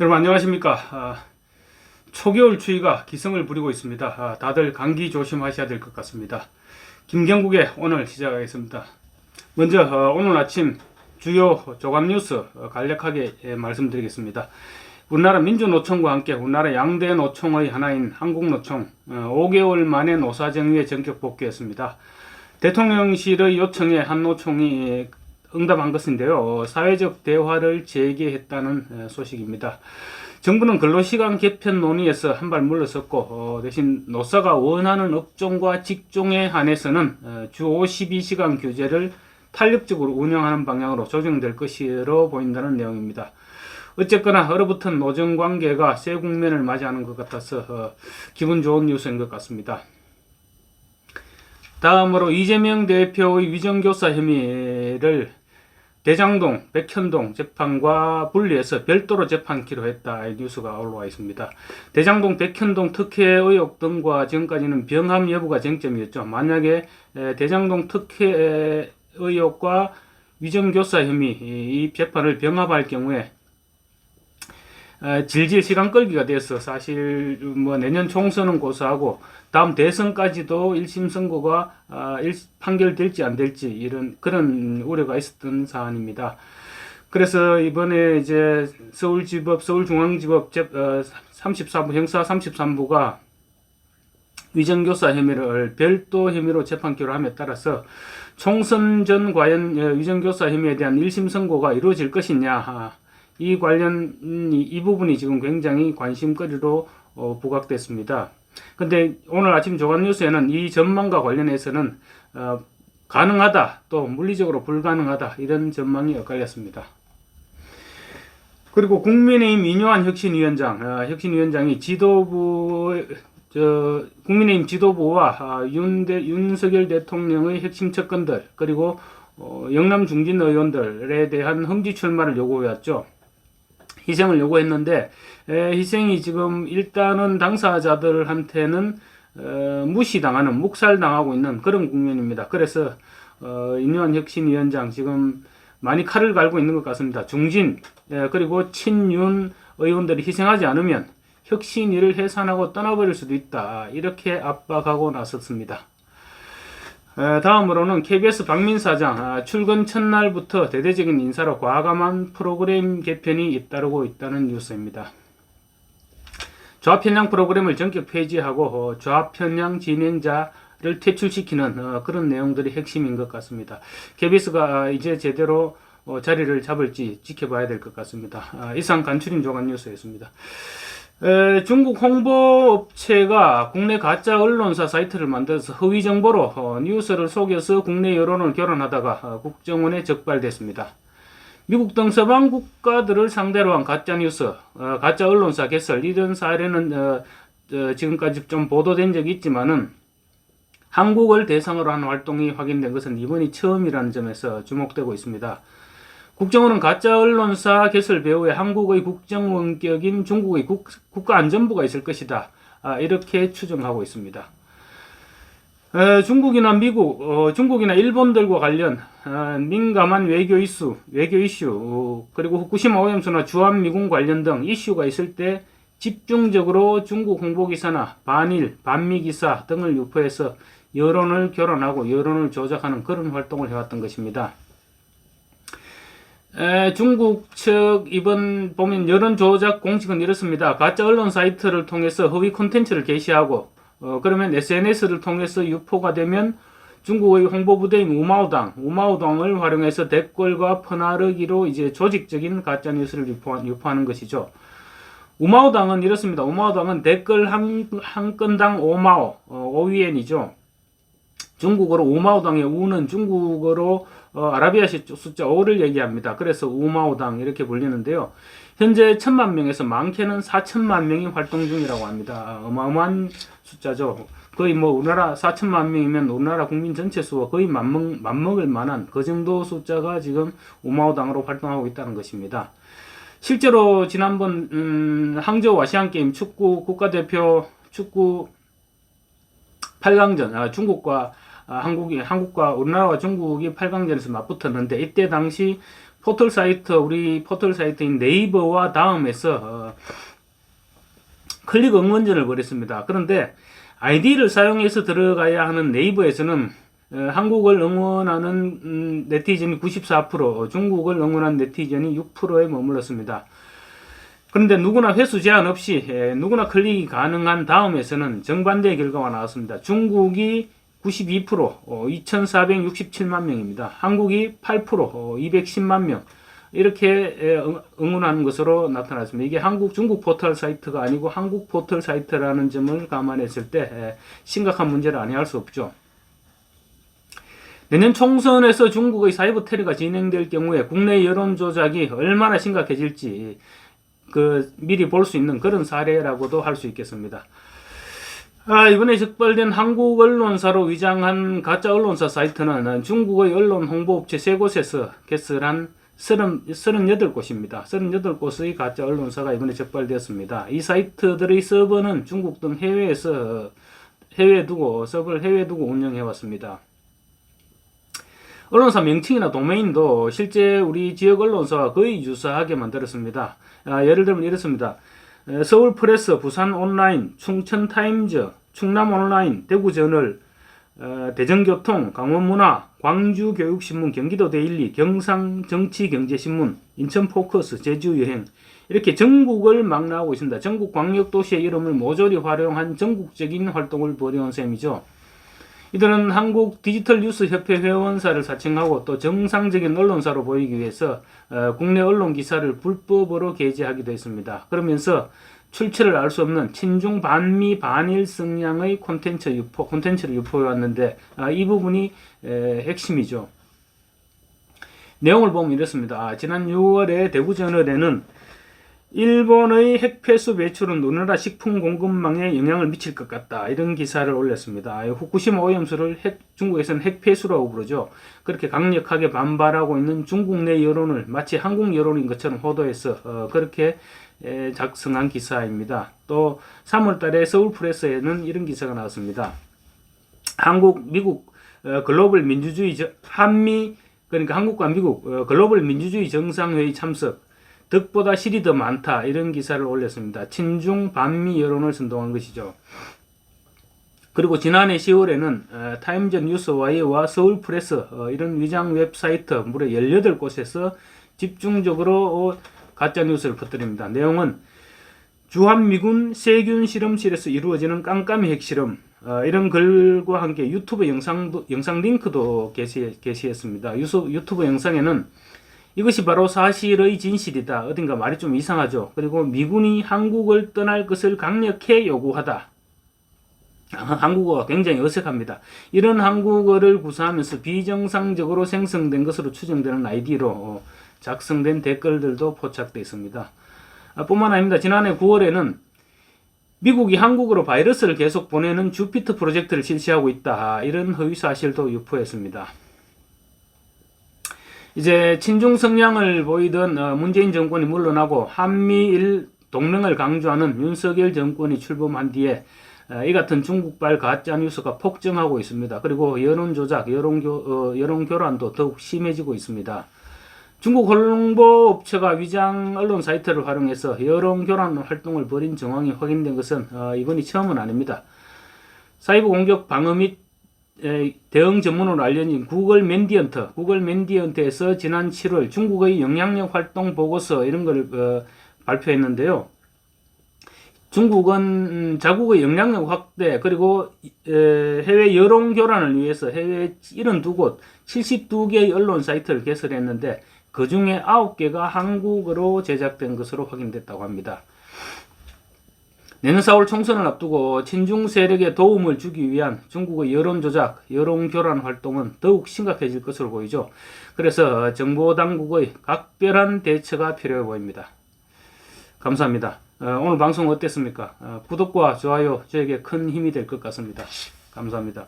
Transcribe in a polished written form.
여러분 안녕하십니까. 초겨울 추위가 기승을 부리고 있습니다. 다들 감기 조심하셔야 될 것 같습니다. 김경국의 오늘 시작하겠습니다. 먼저 오늘 아침 주요 조간 뉴스 간략하게 말씀드리겠습니다. 우리나라 민주노총과 함께 우리나라 양대 노총의 하나인 한국노총 5개월 만에 노사정위에 전격 복귀했습니다. 대통령실의 요청에 한 노총이 응답한 것인데요. 사회적 대화를 재개했다는 소식입니다. 정부는 근로시간 개편 논의에서 한 발 물러섰고 대신 노사가 원하는 업종과 직종에 한해서는 주 52시간 규제를 탄력적으로 운영하는 방향으로 조정될 것으로 보인다는 내용입니다. 어쨌거나 얼어붙은 노정관계가 새 국면을 맞이하는 것 같아서 기분 좋은 뉴스인 것 같습니다. 다음으로 이재명 대표의 위정교사 혐의를 대장동, 백현동 재판과 분리해서 별도로 재판키로 했다. 이 뉴스가 올라와 있습니다. 대장동, 백현동 특혜 의혹 등과 지금까지는 병합 여부가 쟁점이었죠. 만약에 대장동 특혜 의혹과 위정교사 혐의 이 재판을 병합할 경우에 질질 시간 끌기가 돼서 사실 내년 총선은 고사하고 다음 대선까지도 1심 선고가 판결될지 안 될지 이런 그런 우려가 있었던 사안입니다. 그래서 이번에 이제 서울중앙지법 34부 형사 33부가 위정교사 혐의를 별도 혐의로 재판키로 함에 따라서 총선 전 과연 위정교사 혐의에 대한 1심 선고가 이루어질 것이냐, 이 관련 이 부분이 지금 굉장히 관심거리로 부각됐습니다. 근데 오늘 아침 조간뉴스에는 이 전망과 관련해서는 가능하다, 또 물리적으로 불가능하다, 이런 전망이 엇갈렸습니다. 그리고 국민의힘 이뇨한 혁신위원장이 국민의힘 지도부와 윤석열 대통령의 핵심 측근들, 그리고 영남 중진 의원들에 대한 험지 출마를 요구해왔죠. 희생을 요구했는데 희생이 지금 일단은 당사자들한테는 무시당하는, 묵살당하고 있는 그런 국면입니다. 그래서 이뇨한 혁신위원장 지금 많이 칼을 갈고 있는 것 같습니다. 중진 그리고 친윤 의원들이 희생하지 않으면 혁신위를 해산하고 떠나버릴 수도 있다, 이렇게 압박하고 나섰습니다. 다음으로는 KBS 박민 사장 출근 첫날부터 대대적인 인사로 과감한 프로그램 개편이 잇따르고 있다는 뉴스입니다. 좌편향 프로그램을 전격 폐지하고 좌편향 진행자를 퇴출시키는 그런 내용들이 핵심인 것 같습니다. KBS가 이제 제대로 자리를 잡을지 지켜봐야 될 것 같습니다. 이상 간추린 조간 뉴스였습니다. 중국 홍보업체가 국내 가짜 언론사 사이트를 만들어서 허위 정보로 뉴스를 속여서 국내 여론을 교란하다가 국정원에 적발됐습니다. 미국 등 서방 국가들을 상대로 한 가짜 뉴스, 가짜 언론사 개설, 이런 사례는 지금까지 좀 보도된 적이 있지만은 한국을 대상으로 한 활동이 확인된 것은 이번이 처음이라는 점에서 주목되고 있습니다. 국정원은 가짜 언론사 개설 배후에 한국의 국정 원격인 중국의 국가안전부가 있을 것이다, 이렇게 추정하고 있습니다. 중국이나 미국, 중국이나 일본들과 관련 민감한 외교 이슈, 그리고 후쿠시마 오염수나 주한미군 관련 등 이슈가 있을 때 집중적으로 중국 홍보기사나 반일, 반미기사 등을 유포해서 여론을 교란하고 여론을 조작하는 그런 활동을 해왔던 것입니다. 중국 측 이번 보면 여론 조작 공식은 이렇습니다. 가짜 언론 사이트를 통해서 허위 콘텐츠를 게시하고 그러면 SNS를 통해서 유포가 되면 중국의 홍보부대인 우마오당을 활용해서 댓글과 퍼나르기로 이제 조직적인 가짜 뉴스를 유포하는 것이죠. 우마오당은 이렇습니다. 우마오당은 댓글 한 건당 5위엔이죠. 중국어로 우마오당의 우는 중국어로 아라비아시 숫자 5를 얘기합니다. 그래서 우마오당 이렇게 불리는데요. 현재 1000만 명에서 많게는 4천만 명이 활동 중이라고 합니다. 어마어마한 숫자죠. 거의 우리나라 4천만 명이면 우리나라 국민 전체 수와 거의 맞먹을 만한 그 정도 숫자가 지금 우마오당으로 활동하고 있다는 것입니다. 실제로 지난번 항저우 아시안게임 축구 국가대표 축구 8강전 한국과 우리나라와 중국이 8강전에서 맞붙었는데 이때 당시 포털 사이트, 우리 포털 사이트인 네이버와 다음에서 클릭 응원전을 벌였습니다. 그런데 아이디를 사용해서 들어가야 하는 네이버에서는 한국을 응원하는 네티즌이 94%, 중국을 응원하는 네티즌이 6%에 머물렀습니다. 그런데 누구나 회수 제한 없이 누구나 클릭이 가능한 다음에서는 정반대의 결과가 나왔습니다. 중국이 92%, 2467만 명입니다. 한국이 8%, 210만 명. 이렇게 응원하는 것으로 나타났습니다. 이게 한국, 중국 포털 사이트가 아니고 한국 포털 사이트라는 점을 감안했을 때 심각한 문제를 아니할 수 없죠. 내년 총선에서 중국의 사이버 테러가 진행될 경우에 국내 여론 조작이 얼마나 심각해질지 미리 볼 수 있는 그런 사례라고도 할 수 있겠습니다. 이번에 적발된 한국 언론사로 위장한 가짜 언론사 사이트는 중국의 언론 홍보업체 3곳에서 개설한 38곳입니다. 38곳의 가짜 언론사가 이번에 적발되었습니다. 이 사이트들의 서버는 중국 등 서버를 해외에 두고 운영해왔습니다. 언론사 명칭이나 도메인도 실제 우리 지역 언론사와 거의 유사하게 만들었습니다. 예를 들면 이렇습니다. 서울 프레스, 부산 온라인, 충천 타임즈, 충남 온라인, 대구 저널, 대전교통, 강원문화, 광주 교육신문, 경기도 데일리, 경상 정치경제신문, 인천 포커스, 제주 여행 이렇게 전국을 막 나오고 있습니다. 전국 광역도시의 이름을 모조리 활용한 전국적인 활동을 벌여온 셈이죠. 이들은 한국 디지털 뉴스 협회 회원사를 사칭하고 또 정상적인 언론사로 보이기 위해서 국내 언론 기사를 불법으로 게재하기도 했습니다. 그러면서 출처를 알 수 없는 친중 반미 반일 성향의 콘텐츠를 유포해 왔는데 이 부분이 핵심이죠. 내용을 보면 이렇습니다. 지난 6월에 대구저널에는 일본의 핵폐수 배출은 우리나라 식품 공급망에 영향을 미칠 것 같다. 이런 기사를 올렸습니다. 후쿠시마 오염수를 중국에서는 핵폐수라고 부르죠. 그렇게 강력하게 반발하고 있는 중국 내 여론을 마치 한국 여론인 것처럼 호도해서 그렇게 작성한 기사입니다. 또 3월 달에 서울프레스에는 이런 기사가 나왔습니다. 한국, 미국 글로벌 민주주의 그러니까 한국과 미국 글로벌 민주주의 정상회의 참석 덕보다 실이 더 많다. 이런 기사를 올렸습니다. 친중 반미 여론을 선동한 것이죠. 그리고 지난해 10월에는 타임즈 뉴스와이와 서울프레스 이런 위장 웹사이트 무려 18곳에서 집중적으로 가짜뉴스를 퍼뜨립니다. 내용은 주한미군 세균 실험실에서 이루어지는 깜깜이 핵실험 이런 글과 함께 유튜브 영상 링크도 게시했습니다. 유튜브 영상에는 이것이 바로 사실의 진실이다. 어딘가 말이 좀 이상하죠. 그리고 미군이 한국을 떠날 것을 강력히 요구하다. 한국어가 굉장히 어색합니다. 이런 한국어를 구사하면서 비정상적으로 생성된 것으로 추정되는 아이디로 작성된 댓글들도 포착되어 있습니다. 뿐만 아닙니다. 지난해 9월에는 미국이 한국으로 바이러스를 계속 보내는 주피터 프로젝트를 실시하고 있다. 이런 허위 사실도 유포했습니다. 이제 친중 성향을 보이던 문재인 정권이 물러나고 한미일 동맹을 강조하는 윤석열 정권이 출범한 뒤에 이 같은 중국발 가짜뉴스가 폭증하고 있습니다. 그리고 여론조작, 여론교란도 더욱 심해지고 있습니다. 중국 홍보업체가 위장 언론 사이트를 활용해서 여론교란 활동을 벌인 정황이 확인된 것은 이번이 처음은 아닙니다. 사이버 공격 방어 및 대응 전문으로 알려진 구글 맨디언트에서 지난 7월 중국의 영향력 활동 보고서 이런 걸 발표했는데요. 중국은 자국의 영향력 확대 그리고 해외 여론 교란을 위해서 해외 72곳 72개의 언론 사이트를 개설했는데 그 중에 9개가 한국어로 제작된 것으로 확인됐다고 합니다. 내년 4월 총선을 앞두고 친중 세력에 도움을 주기 위한 중국의 여론 조작, 여론 교란 활동은 더욱 심각해질 것으로 보이죠. 그래서 정보 당국의 각별한 대처가 필요해 보입니다. 감사합니다. 오늘 방송 어땠습니까? 구독과 좋아요 저에게 큰 힘이 될 것 같습니다. 감사합니다.